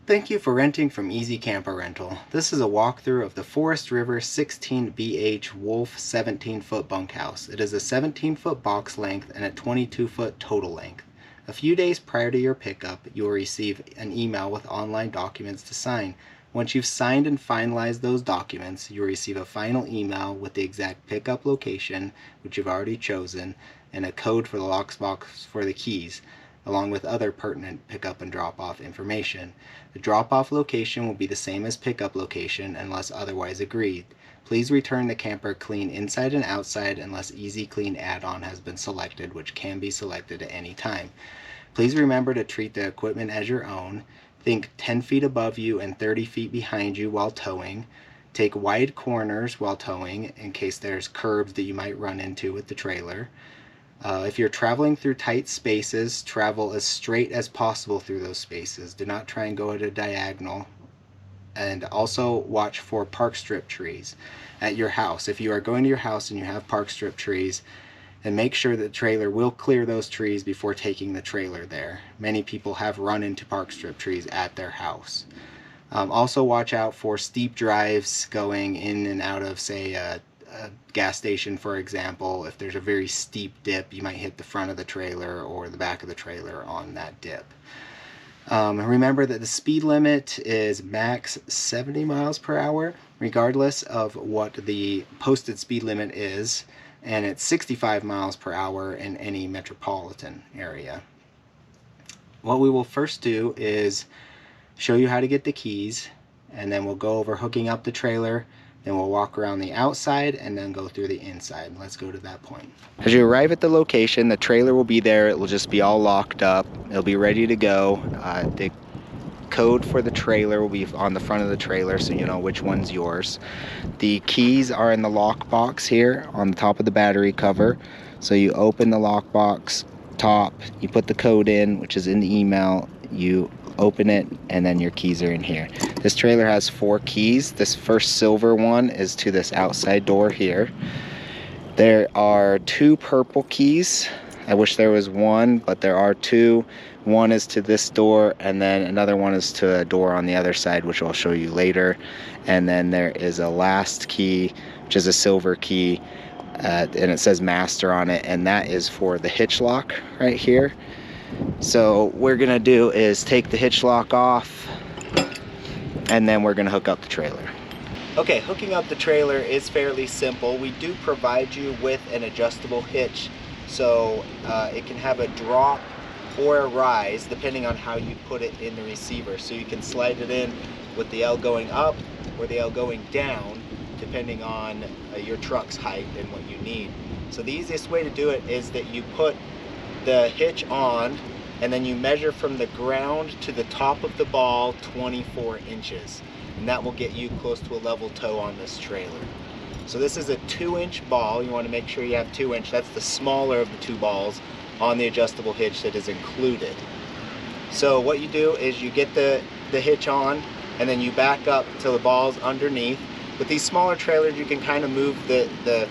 Thank you for renting from Easy Camper Rental. This is a walkthrough of the Forest River 16BH Wolf 17-foot bunkhouse. It is a 17-foot box length and a 22-foot total length. A few days prior to your pickup, you will receive an email with online documents to sign. Once you've signed and finalized those documents, you will receive a final email with the exact pickup location, which you've already chosen, and a code for the lockbox for the keys, along with other pertinent pickup and drop-off information. The drop-off location will be the same as pickup location unless otherwise agreed. Please return the camper clean inside and outside unless Easy Clean add-on has been selected, which can be selected at any time. Please remember to treat the equipment as your own. Think 10 feet above you and 30 feet behind you while towing. Take wide corners while towing in case there's curbs that you might run into with the trailer. If you're traveling through tight spaces, travel as straight as possible through those spaces. Do not try and go at a diagonal. And also watch for park strip trees at your house. If you are going to your house and you have park strip trees, then make sure that the trailer will clear those trees before taking the trailer there. Many people have run into park strip trees at their house. Also watch out for steep drives going in and out of, say, a gas station, for example. If there's a very steep dip, you might hit the front of the trailer or the back of the trailer on that dip. Remember that the speed limit is max 70 miles per hour, regardless of what the posted speed limit is, and it's 65 miles per hour in any metropolitan area. What we will first do is show you how to get the keys, and then we'll go over hooking up the trailer. Then we'll walk around the outside and then go through the inside. Let's go to that point. As you arrive at the location, the trailer will be there. It will just be all locked up. It'll be ready to go. The code for the trailer will be on the front of the trailer, so you know which one's yours. The keys are in the lockbox here on the top of the battery cover. So you open the lockbox top, you put the code in, which is in the email, you open it, and then your keys are in here. This trailer has 4 keys. This first silver one is to this outside door here. There are 2 purple keys. I wish there was one, but there are 2. One is to this door, and then another one is to a door on the other side, which I'll show you later. And then there is a last key, which is a silver key, and it says master on it, and that is for the hitch lock right here. So what we're gonna do is take the hitch lock off, and then we're gonna hook up the trailer. Okay, hooking up the trailer is fairly simple. We do provide you with an adjustable hitch, so it can have a drop or a rise depending on how you put it in the receiver. So you can slide it in with the L going up or the L going down depending on your truck's height and what you need. So the easiest way to do it is that you put the hitch on, and then you measure from the ground to the top of the ball 24 inches, and that will get you close to a level toe on this trailer. So this is a 2-inch ball. You want to make sure you have 2-inch. That's the smaller of the 2 balls on the adjustable hitch that is included. So what you do is you get the hitch on, and then you back up till the ball's underneath. With these smaller trailers, you can kind of move the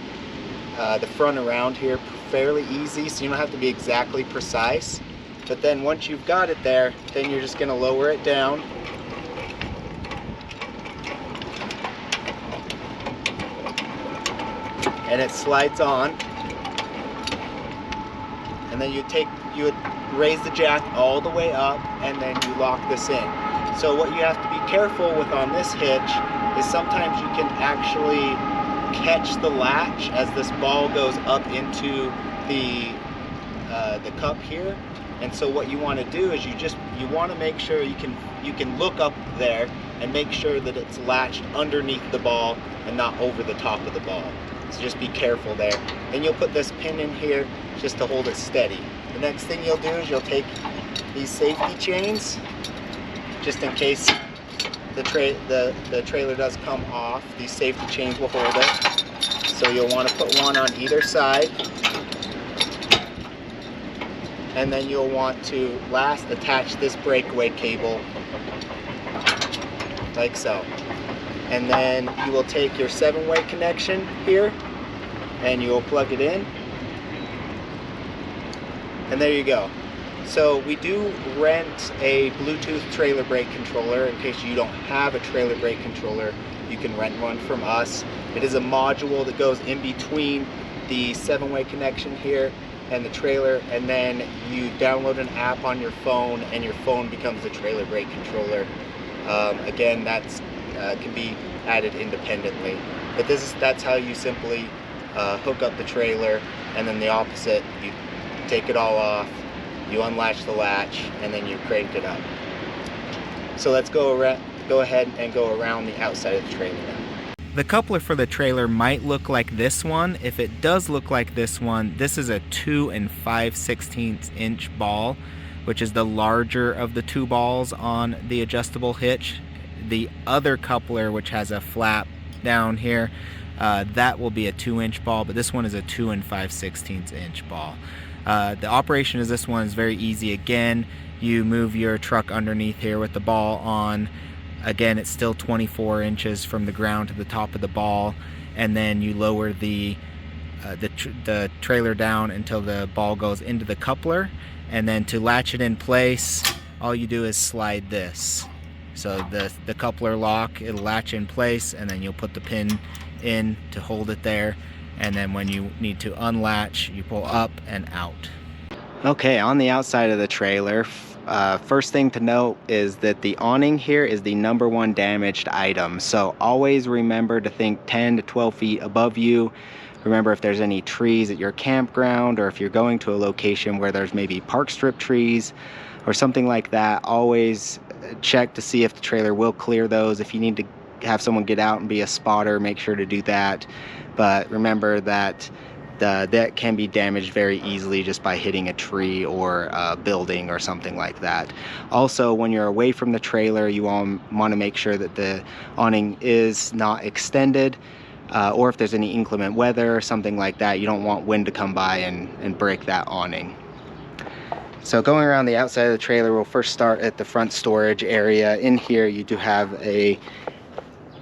front around here fairly easy, so you don't have to be exactly precise. But then once you've got it there, then you're just going to lower it down. And it slides on. And then you would raise the jack all the way up, and then you lock this in. So what you have to be careful with on this hitch is sometimes you can actually catch the latch as this ball goes up into the cup here. And so what you want to do is you want to make sure you can look up there and make sure that it's latched underneath the ball and not over the top of the ball. So just be careful there. Then you'll put this pin in here just to hold it steady. The next thing you'll do is you'll take these safety chains, just in case the trailer does come off. These safety chains will hold it. So you'll want to put one on either side. And then you'll want to last attach this breakaway cable like so. And then you will take your 7-way connection here and you will plug it in. And there you go. So we do rent a Bluetooth trailer brake controller. In case you don't have a trailer brake controller, you can rent one from us. It is a module that goes in between the 7-way connection here and the trailer, and then you download an app on your phone and your phone becomes the trailer brake controller. Again, that's can be added independently, but that's how you simply hook up the trailer. And then the opposite, you take it all off, you unlatch the latch, and then you crank it up. So let's go ahead and go around the outside of the trailer now. The coupler for the trailer might look like this one. If it does look like this one, this is a 2 5/16 inch ball, which is the larger of the two balls on the adjustable hitch. The other coupler, which has a flap down here, that will be a 2-inch ball, but this one is a 2 5/16 inch ball. The operation of this one is very easy. Again, you move your truck underneath here with the ball on. Again, it's still 24 inches from the ground to the top of the ball, and then you lower the trailer down until the ball goes into the coupler, and then to latch it in place, all you do is slide this. So the coupler lock, it'll latch in place, and then you'll put the pin in to hold it there, and then when you need to unlatch, you pull up and out. Okay, on the outside of the trailer, first thing to note is that the awning here is the #1 damaged item. So always remember to think 10 to 12 feet above you. Remember, if there's any trees at your campground, or if you're going to a location where there's maybe park strip trees or something like that, always check to see if the trailer will clear those. If you need to have someone get out and be a spotter, make sure to do that. But remember that that can be damaged very easily just by hitting a tree or a building or something like that. Also, when you're away from the trailer, you want to make sure that the awning is not extended, or if there's any inclement weather or something like that, you don't want wind to come by and break that awning. So going around the outside of the trailer, we'll first start at the front storage area. In here, you do have a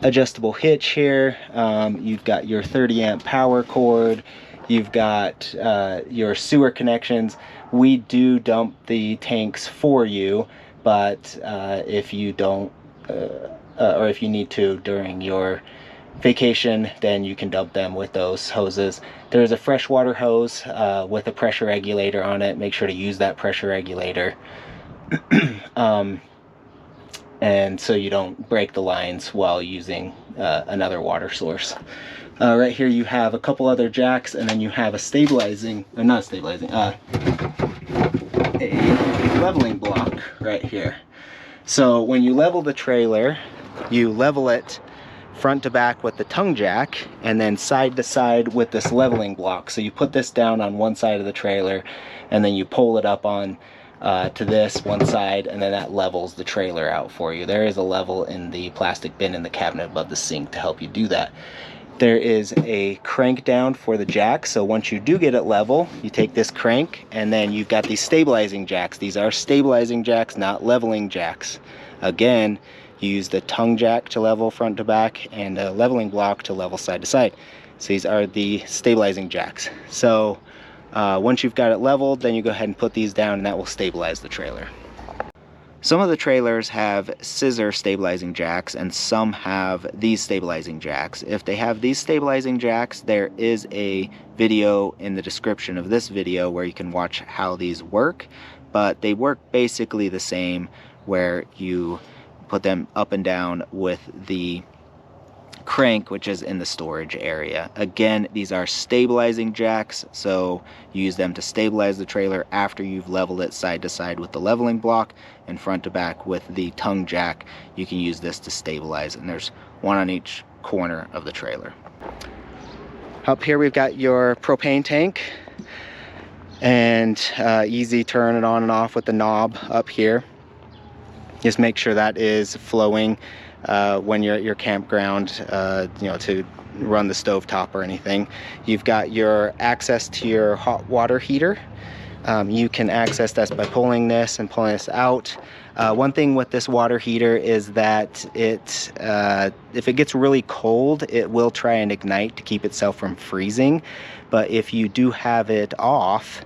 adjustable hitch here. You've got your 30-amp power cord. You've got your sewer connections. We do dump the tanks for you, but if you don't, or if you need to during your vacation, then you can dump them with those hoses. There's a freshwater hose with a pressure regulator on it. Make sure to use that pressure regulator. And so you don't break the lines while using another water source. Right here you have a couple other jacks, and then you have a a leveling block right here. So when you level the trailer, you level it front to back with the tongue jack, and then side to side with this leveling block. So you put this down on one side of the trailer, and then you pull it up on to this one side, and then that levels the trailer out for you. There is a level in the plastic bin in the cabinet above the sink to help you do that. There is a crank down for the jack, so once you do get it level, you take this crank, and then you've got these stabilizing jacks. These are stabilizing jacks, not leveling jacks. Again, you use the tongue jack to level front to back, and a leveling block to level side to side. So these are the stabilizing jacks. So once you've got it leveled, then you go ahead and put these down, and that will stabilize the trailer. Some of the trailers have scissor stabilizing jacks, and some have these stabilizing jacks. If they have these stabilizing jacks, there is a video in the description of this video where you can watch how these work, but they work basically the same, where you put them up and down with the crank, which is in the storage area. Again, these are stabilizing jacks, so you use them to stabilize the trailer after you've leveled it side to side with the leveling block, and front to back with the tongue jack. You can use this to stabilize, and there's one on each corner of the trailer. Up here we've got your propane tank, and easy turn it on and off with the knob up here. Just make sure that is flowing when you're at your campground, to run the stovetop or anything. You've got your access to your hot water heater. You can access this by pulling this and pulling this out. One thing with this water heater is that if it gets really cold, it will try and ignite to keep itself from freezing. But if you do have it off,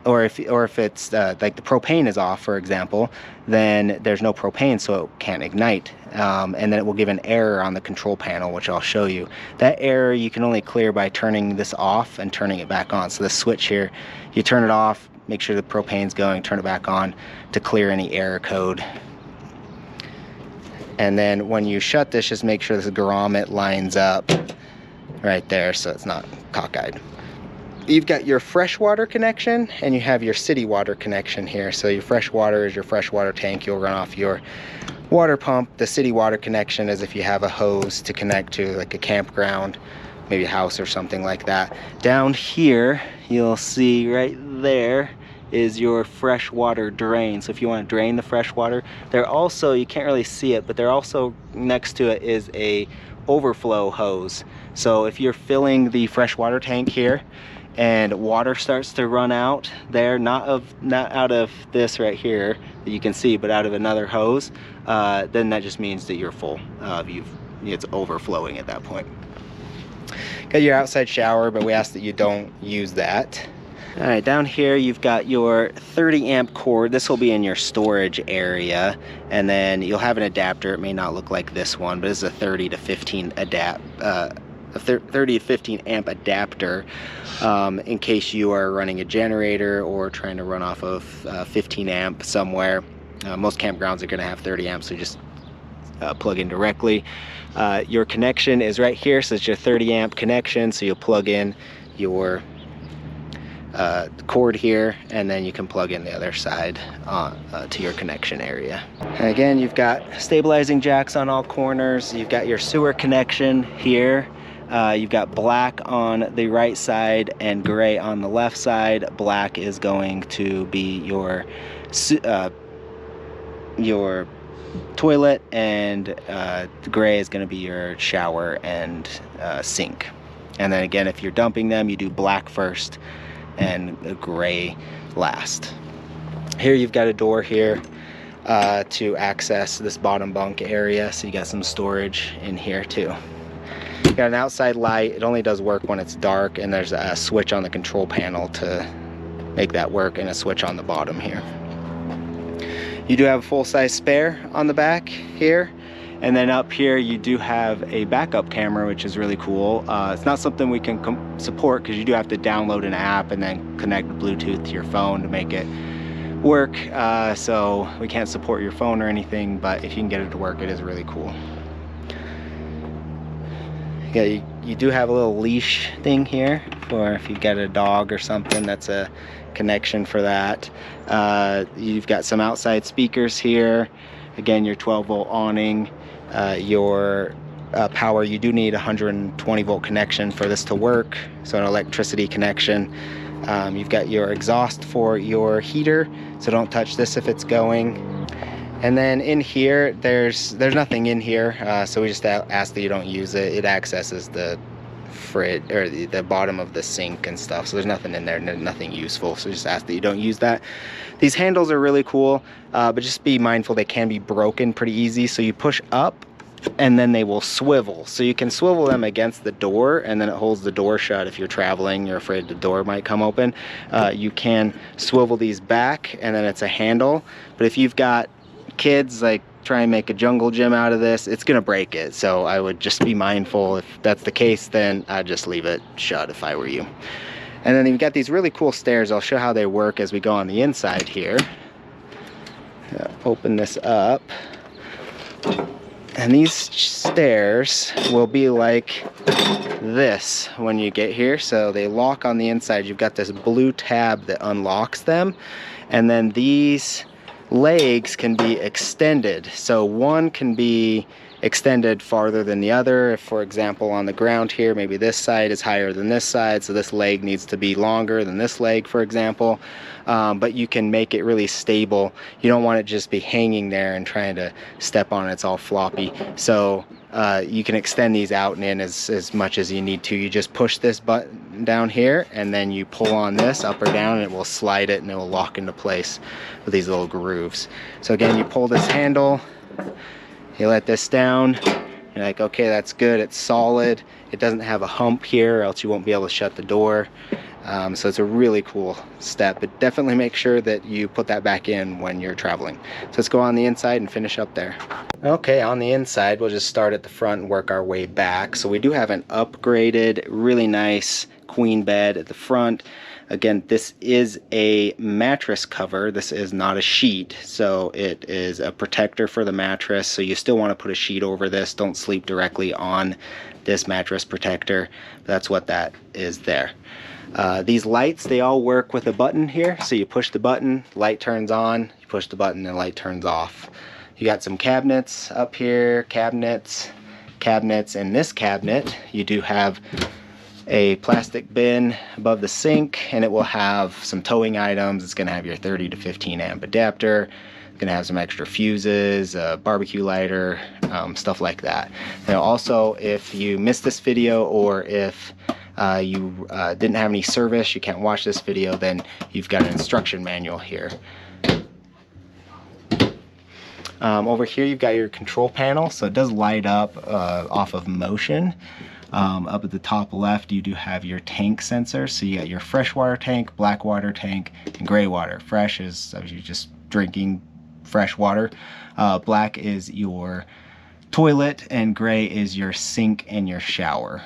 or if it's like the propane is off, for example, then there's no propane, so it can't ignite, and then it will give an error on the control panel, which I'll show you. That error you can only clear by turning this off and turning it back on. So the switch here, you turn it off, make sure the propane's going, turn it back on to clear any error code. And then when you shut this, just make sure this grommet lines up right there so it's not cockeyed. You've got your freshwater connection and you have your city water connection here. So your freshwater is your freshwater tank. You'll run off your water pump. The city water connection is if you have a hose to connect to like a campground, maybe a house or something like that. Down here, you'll see right there is your freshwater drain. So if you want to drain the freshwater, there also, you can't really see it, but there also next to it is a overflow hose. So if you're filling the freshwater tank here and water starts to run out there, not out of this right here that you can see, but out of another hose, then that just means that you're full. It's overflowing at that point. Got your outside shower, but we ask that you don't use that. All right, down here you've got your 30 amp cord. This will be in your storage area, and then you'll have an adapter. It may not look like this one, but it's a 30 to 15 30 to 15 amp adapter in case you are running a generator or trying to run off of 15 amp somewhere. Most campgrounds are going to have 30 amps, so just plug in directly. Your connection is right here, so it's your 30 amp connection, so you'll plug in your cord here, and then you can plug in the other side to your connection area. And again, you've got stabilizing jacks on all corners. You've got your sewer connection here. You've got black on the right side and gray on the left side. Black is going to be your toilet, and gray is going to be your shower and sink. And then again, if you're dumping them, you do black first and gray last. Here you've got a door here to access this bottom bunk area, so you got some storage in here too. You got an outside light. It only does work when it's dark, and there's a switch on the control panel to make that work, and a switch on the bottom here. You do have a full-size spare on the back here. And then up here you do have a backup camera, which is really cool. It's not something we can support because you do have to download an app and then connect Bluetooth to your phone to make it work. So we can't support your phone or anything, but if you can get it to work, it is really cool. Yeah, you do have a little leash thing here for if you get a dog or something. That's a connection for that. You've got some outside speakers here. Again, your 12-volt awning. Your power, you do need a 120-volt connection for this to work, so an electricity connection. You've got your exhaust for your heater, so don't touch this if it's going. And then in here, there's nothing in here, so we just ask that you don't use it. It accesses the fridge or the bottom of the sink and stuff, so there's nothing in there, nothing useful, so just ask that you don't use that. These handles are really cool, but just be mindful they can be broken pretty easy. So you push up and then they will swivel, so you can swivel them against the door, and then it holds the door shut. If you're traveling, you're afraid the door might come open, you can swivel these back, and then it's a handle. But if you've got kids, like try and make a jungle gym out of this, it's gonna break it. So I would just be mindful. If that's the case, then I'd just leave it shut if I were you. And then you've got these really cool stairs. I'll show how they work as we go on the inside here. Open this up, and these stairs will be like this when you get here. So they lock on the inside. You've got this blue tab that unlocks them, and then these legs can be extended. So one can be extended farther than the other. If, for example, on the ground here, maybe this side is higher than this side, so this leg needs to be longer than this leg, for example. But you can make it really stable. You don't want it just be hanging there and trying to step on it. It's all floppy. So you can extend these out and in as much as you need to. You just push this button down here, and then you pull on this up or down, and it will slide it, and it will lock into place with these little grooves. So again, you pull this handle, you let this down, you're like, okay, that's good, it's solid. It doesn't have a hump here, or else you won't be able to shut the door. So it's a really cool step, but definitely make sure that you put that back in when you're traveling. So let's go on the inside and finish up there. Okay, on the inside, we'll just start at the front and work our way back. So we do have an upgraded, really nice queen bed at the front. Again, this is a mattress cover. This is not a sheet, so it is a protector for the mattress. So you still want to put a sheet over this. Don't sleep directly on this mattress protector. That's what that is there. These lights, they all work with a button here. So you push the button, light turns on. You push the button, and light turns off. You got some cabinets up here, cabinets. In this cabinet, you do have a plastic bin above the sink, and it will have some towing items. It's going to have your 30 to 15 amp adapter. It's going to have some extra fuses, a barbecue lighter, stuff like that. Now also, if you missed this video, or if you didn't have any service, you can't watch this video, then you've got an instruction manual here. Over here you've got your control panel, so it does light up off of motion. Up at the top left, you do have your tank sensor. So you got your freshwater tank, black water tank, and gray water. Fresh is you're just drinking fresh water. Black is your toilet, and gray is your sink and your shower.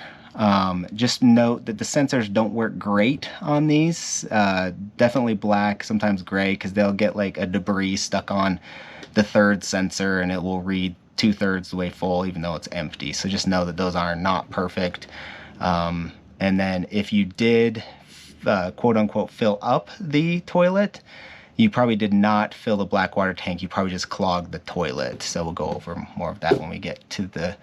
Just note that the sensors don't work great on these. Definitely black, sometimes gray, because they'll get like a debris stuck on the third sensor, and it will read 2/3 the way full even though it's empty. So just know that those are not perfect. And then if you did quote unquote fill up the toilet, you probably did not fill the black water tank. You probably just clogged the toilet. So we'll go over more of that when we get to the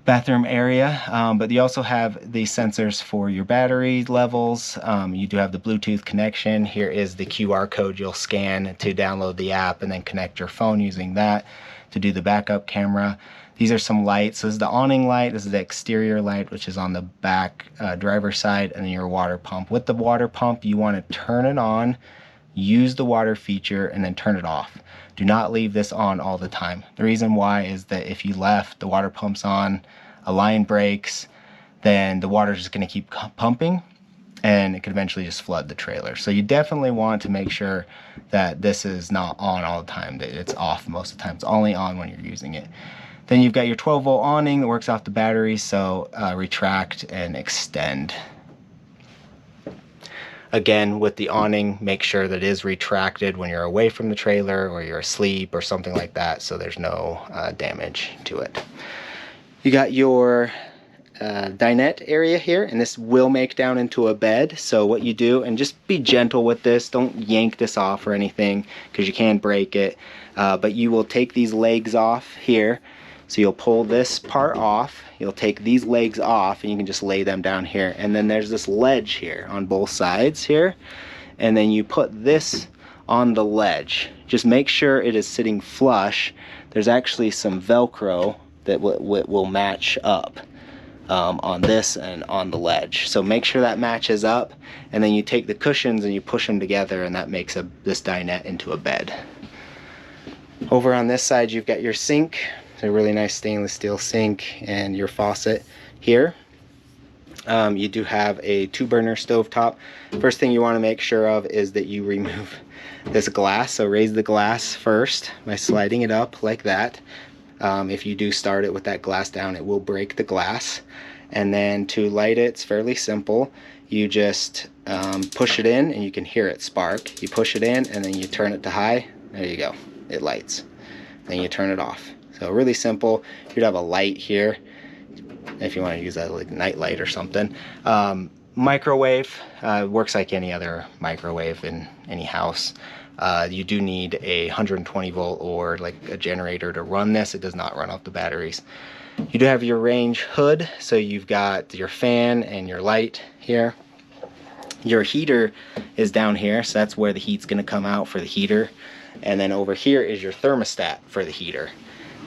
bathroom area. But you also have the sensors for your battery levels. You do have the Bluetooth connection. Here is the QR code you'll scan to download the app and then connect your phone using that to do the backup camera. These are some lights. So this is the awning light. This is the exterior light, which is on the back driver's side, and then your water pump. With the water pump, you want to turn it on, use the water feature, and then turn it off. Do not leave this on all the time. The reason why is that if you left the water pumps on, a line breaks, then the water is just going to keep pumping, and it could eventually just flood the trailer. So you definitely want to make sure that this is not on all the time, that it's off most of the time. It's only on when you're using it. Then you've got your 12-volt awning that works off the battery, so retract and extend. Again, with the awning, make sure that it is retracted when you're away from the trailer or you're asleep or something like that, so there's no damage to it. You got your dinette area here, and this will make down into a bed. So what you do, and just be gentle with this, don't yank this off or anything because you can break it, but you will take these legs off here. So you'll pull this part off, you'll take these legs off, and you can just lay them down here. And then there's this ledge here on both sides here, and then you put this on the ledge. Just make sure it is sitting flush. There's actually some Velcro that will match up on this and on the ledge. So make sure that matches up, and then you take the cushions and you push them together, and that makes this dinette into a bed. Over on this side, you've got your sink. It's a really nice stainless steel sink, and your faucet here. You do have a 2-burner stovetop. First thing you want to make sure of is that you remove this glass. So raise the glass first by sliding it up like that. If you do start it with that glass down, it will break the glass. And then to light it, it's fairly simple. You just push it in, and you can hear it spark. You push it in, and then you turn it to high. There you go. It lights. Then you turn it off. So really simple. You'd have a light here if you want to use that like night light or something. Microwave works like any other microwave in any house. You do need a 120 volt or like a generator to run this. It does not run off the batteries. You do have your range hood, so you've got your fan and your light here. Your heater is down here, so that's where the heat's going to come out for the heater. And then over here is your thermostat for the heater.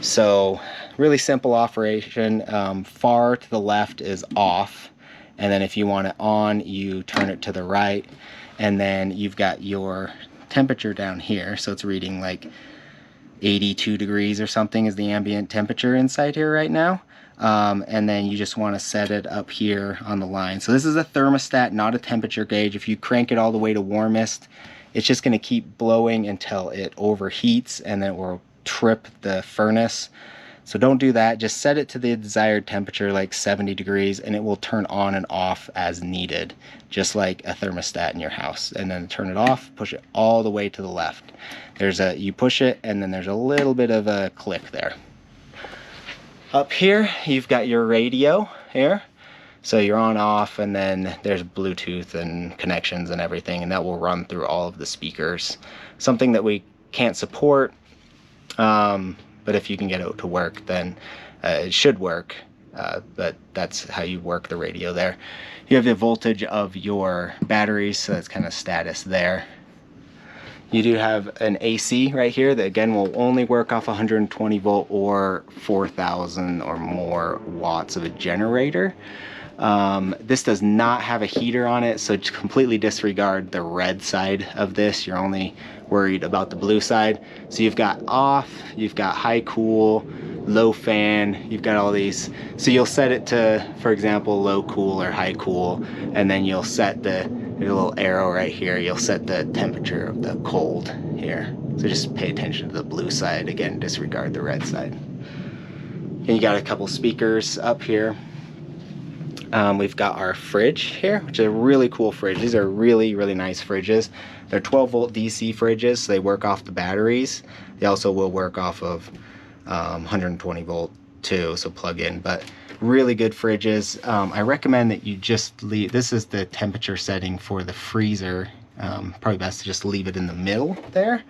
So really simple operation. Far to the left is off, and then if you want it on, you turn it to the right, and then you've got your temperature down here. So it's reading like 82 degrees or something is the ambient temperature inside here right now. And then you just want to set it up here on the line. So this is a thermostat, not a temperature gauge. If you crank it all the way to warmest, it's just going to keep blowing until it overheats, and then it will trip the furnace. So don't do that. Just set it to the desired temperature, like 70 degrees, and it will turn on and off as needed, just like a thermostat in your house. And then turn it off, push it all the way to the left. You push it, and then there's a little bit of a click there. Up here, you've got your radio here. So you're on, off, and then there's Bluetooth and connections and everything, and that will run through all of the speakers. Something that we can't support, but if you can get it to work, then it should work. But that's how you work the radio there. You have the voltage of your batteries, so that's kind of status there. You do have an AC right here that again will only work off 120 volt or 4,000 or more watts of a generator. This does not have a heater on it, so just completely disregard the red side of this. You're only worried about the blue side. So you've got off, you've got high cool, low fan, you've got all these. So you'll set it to, for example, low cool or high cool, and then you'll set there's a little arrow right here, you'll set the temperature of the cold here. So just pay attention to the blue side, again, disregard the red side. And you got a couple speakers up here. We've got our fridge here, which is a really cool fridge. These are really, really nice fridges. They're 12 volt DC fridges, so they work off the batteries. They also will work off of 120 volt too, so plug in, but really good fridges. I recommend that you just leave, this is the temperature setting for the freezer. Probably best to just leave it in the middle there.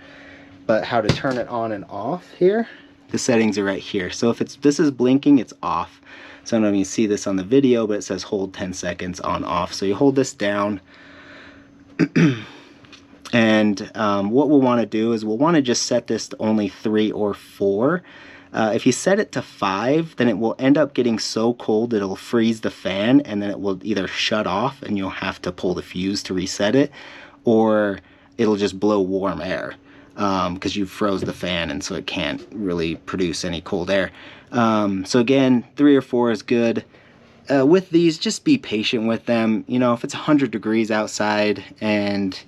But how to turn it on and off here, the settings are right here. So if this is blinking, it's off. So I don't know if you see this on the video, but it says hold 10 seconds on off. So you hold this down. And what we'll want to do is we'll want to just set this to only 3 or 4. If you set it to 5, then it will end up getting so cold that it'll freeze the fan, and then it will either shut off and you'll have to pull the fuse to reset it, or it'll just blow warm air because you froze the fan, and so it can't really produce any cold air. So again, 3 or 4 is good. With these, just be patient with them. You know, if it's 100 degrees outside and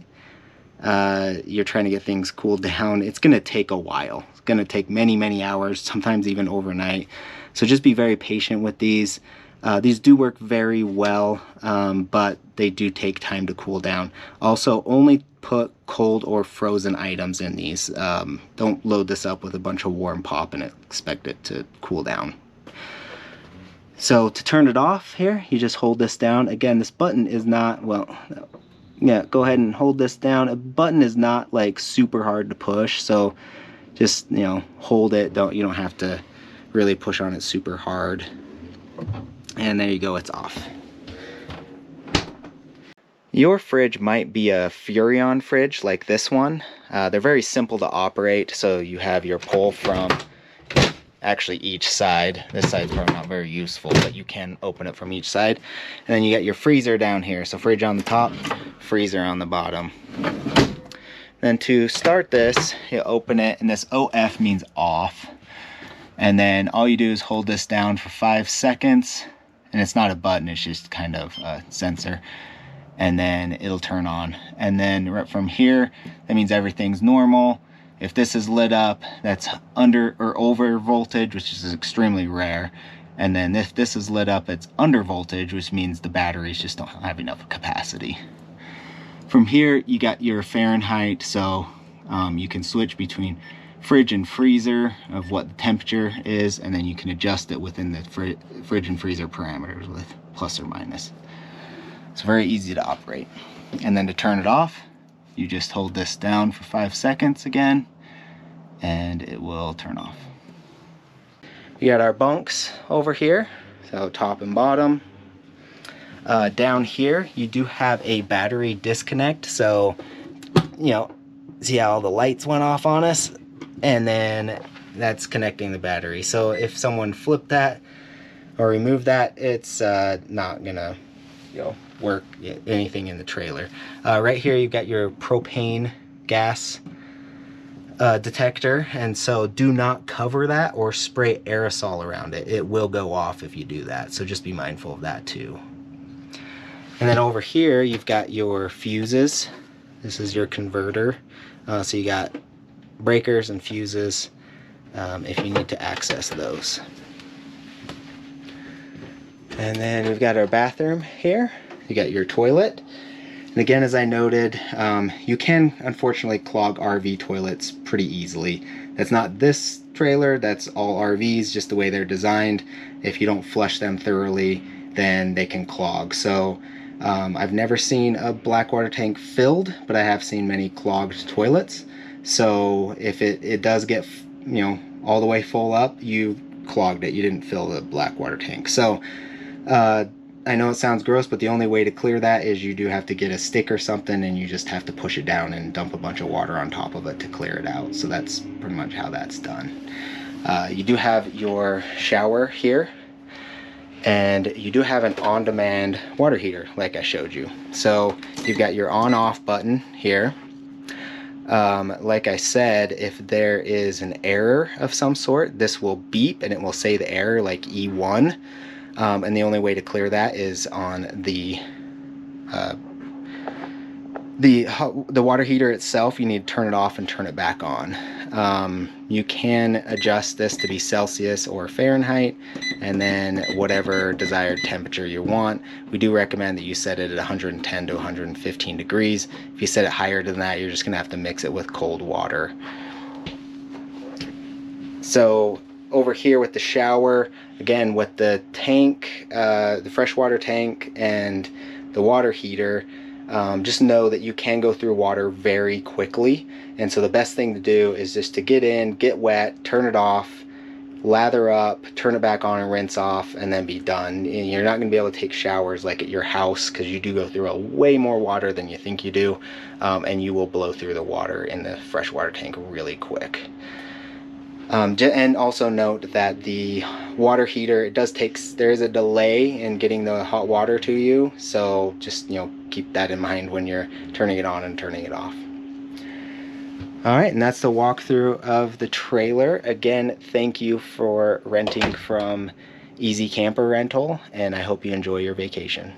you're trying to get things cooled down, it's going to take a while. It's going to take many, many hours, sometimes even overnight. So just be very patient with these. These do work very well, but they do take time to cool down. Also, only put cold or frozen items in these. Don't load this up with a bunch of warm pop and expect it to cool down. So to turn it off here, you just hold this down. Again, this button is not, well, yeah, go ahead and hold this down. A button is not like super hard to push, so just, you know, hold it. You don't have to really push on it super hard. And there you go, it's off. Your fridge might be a Furrion fridge like this one. They're very simple to operate, so you have your pull from actually each side. This side's probably not very useful, but you can open it from each side. And then you got your freezer down here. So fridge on the top, freezer on the bottom. Then to start this, you open it, and this OF means off. And then all you do is hold this down for 5 seconds. And it's not a button, it's just kind of a sensor. And then it'll turn on. And then right from here, that means everything's normal. If this is lit up, that's under or over voltage, which is extremely rare. And then if this is lit up, it's under voltage, which means the batteries just don't have enough capacity. From here, you got your Fahrenheit, so you can switch between fridge and freezer of what the temperature is, and then you can adjust it within the fridge and freezer parameters with plus or minus. It's very easy to operate. And then to turn it off, you just hold this down for 5 seconds again, and it will turn off. We got our bunks over here, so top and bottom. Down here, you do have a battery disconnect, so, you know, see how all the lights went off on us? And then that's connecting the battery. So if someone flipped that or removed that, it's not gonna, you know, work anything in the trailer. Right here you've got your propane gas detector, and so do not cover that or spray aerosol around it. It will go off if you do that, so just be mindful of that too. And then over here you've got your fuses. This is your converter, so you got breakers and fuses if you need to access those. And then we've got our bathroom here. You got your toilet. And again, as I noted, you can unfortunately clog RV toilets pretty easily. That's not this trailer, that's all RVs, just the way they're designed. If you don't flush them thoroughly, then they can clog. So I've never seen a black water tank filled, but I have seen many clogged toilets. So if it does get, you know, all the way full up, you clogged it. You didn't fill the black water tank. So I know it sounds gross, but the only way to clear that is you do have to get a stick or something, and you just have to push it down and dump a bunch of water on top of it to clear it out. So that's pretty much how that's done. You do have your shower here, and you do have an on-demand water heater like I showed you. So you've got your on-off button here. Like I said, if there is an error of some sort, this will beep and it will say the error, like E1. And the only way to clear that is on the water heater itself. You need to turn it off and turn it back on. You can adjust this to be Celsius or Fahrenheit, and then whatever desired temperature you want. We do recommend that you set it at 110 to 115 degrees. If you set it higher than that, you're just going to have to mix it with cold water. So over here with the shower, again with the tank, the freshwater tank and the water heater, just know that you can go through water very quickly, and so the best thing to do is just to get in, get wet, turn it off, lather up, turn it back on and rinse off, and then be done. And you're not going to be able to take showers like at your house, because you do go through a way more water than you think you do, and you will blow through the water in the freshwater tank really quick. And also note that the water heater, there is a delay in getting the hot water to you, so just, you know, keep that in mind when you're turning it on and turning it off. Alright, and that's the walkthrough of the trailer. Again, thank you for renting from Easy Camper Rental, and I hope you enjoy your vacation.